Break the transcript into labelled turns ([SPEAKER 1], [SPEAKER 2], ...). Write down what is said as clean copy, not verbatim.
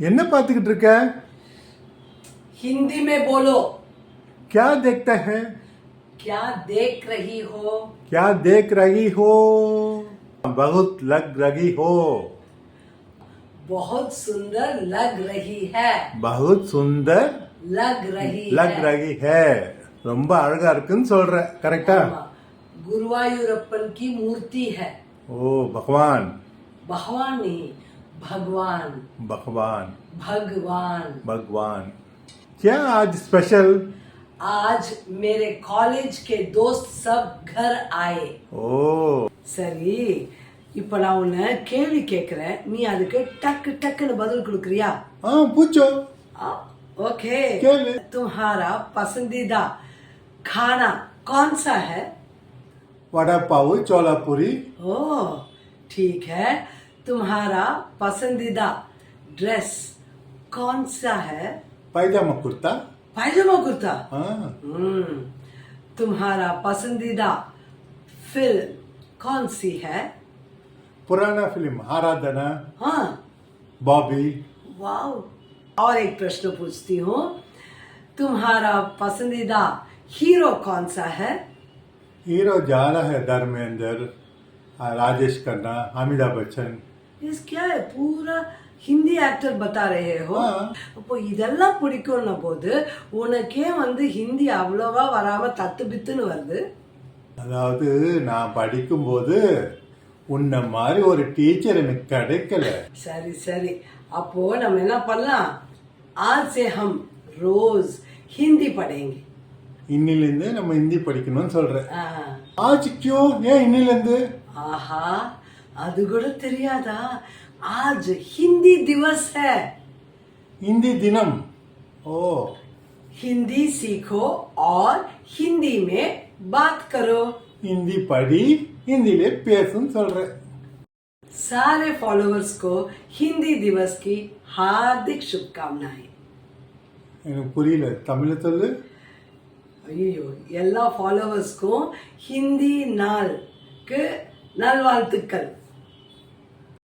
[SPEAKER 1] என்ன பார்த்துக்கிட்டு இருக்க?
[SPEAKER 2] हिंदी में बोलो।
[SPEAKER 1] क्या देखता है?
[SPEAKER 2] क्या देख रही हो?
[SPEAKER 1] क्या देख रही हो? बहुत लग रही हो।
[SPEAKER 2] बहुत सुंदर लग रही है।
[SPEAKER 1] बहुत सुंदर
[SPEAKER 2] लग रही
[SPEAKER 1] लग
[SPEAKER 2] है।
[SPEAKER 1] रही है. ரொம்ப அழகா இருக்குன்னு சொல்ற. கரெக்டா?
[SPEAKER 2] ஆமா. गुरुवायूरप्पन की मूर्ति है।
[SPEAKER 1] ओ भगवान.
[SPEAKER 2] भगवान नहीं, भगवान।
[SPEAKER 1] भगवान.
[SPEAKER 2] भगवान।
[SPEAKER 1] भगवान. क्या आज स्पेशल?
[SPEAKER 2] आज मेरे कॉलेज के दोस्त सब घर आए।
[SPEAKER 1] ओ
[SPEAKER 2] சரி, இப்ப நான் உன்னை கேள்வி கேட்கிறேன், நீ அதுக்கு டக்கு டக்குன்னு பதில் கொடுக்கறியா?
[SPEAKER 1] हाँ पूछो.
[SPEAKER 2] ओके।
[SPEAKER 1] கேளு.
[SPEAKER 2] तुम्हारा पसंदीदा खाना कौन सा है?
[SPEAKER 1] वड़ा पाव चोलापुरी.
[SPEAKER 2] ओह ठीक है। तुम्हारा पसंदीदा ड्रेस कौन सा है?
[SPEAKER 1] पायजामा कुर्ता.
[SPEAKER 2] पायजामा कुर्ता।
[SPEAKER 1] हाँ.
[SPEAKER 2] तुम्हारा पसंदीदा फिल्म कौन सी है?
[SPEAKER 1] पुराना फिल्म आराधना.
[SPEAKER 2] हाँ।
[SPEAKER 1] बॉबी.
[SPEAKER 2] वाओ। और एक प्रश्न पूछती हूँ, तुम्हारा पसंदीदा हीरो कौन सा है?
[SPEAKER 1] हीरो ज्यादा है धर्मेंद्र, राजेश खन्ना, अमिताभ बच्चन.
[SPEAKER 2] इस क्या है, पूरा ஹிந்தி ஆக்டர் பத்தா ரहे हो. அப்போ இதெல்லாம் பிடிக்கும்ன போது உனக்கே ஹிந்தி அவ்வளவா வராம தத்து பித்துன்னு வருது?
[SPEAKER 1] அதாவது நான் படிக்கும்போது உன்ன மாதிரி ஒரு டீச்சர் எனக்கு கிடைக்கல.
[SPEAKER 2] சரி சரி, அப்போ நம்ம என்ன பண்ணலாம், आज से हम रोज हिंदी पढ़ेंगे.
[SPEAKER 1] இன்னிலிருந்து நம்ம ஹிந்தி படிக்கணும்னு சொல்றேன். ஆஜ் क्यों? ஏன் இன்னிலிருந்து?
[SPEAKER 2] ஆஹா, அது கூட தெரியாதா? आज हिंदी दिवस है.
[SPEAKER 1] हिंदी दिनम. ओ
[SPEAKER 2] हिंदी सीखो और हिंदी में बात करो.
[SPEAKER 1] हिंदी पढ़ी हिंदीले பேசுன்னு சொல்றேன்.
[SPEAKER 2] सारे फॉलोअर्स को हिंदी दिवस की हार्दिक शुभकामनाएं.
[SPEAKER 1] எனக்கு புரியல, தமிழ்ல சொல்லு.
[SPEAKER 2] ஐயோ, எல்லா ஃபாலோவர்ஸ்க்கும் ஹிந்தி நாளுக்கு நல்வாழ்த்துக்கள்.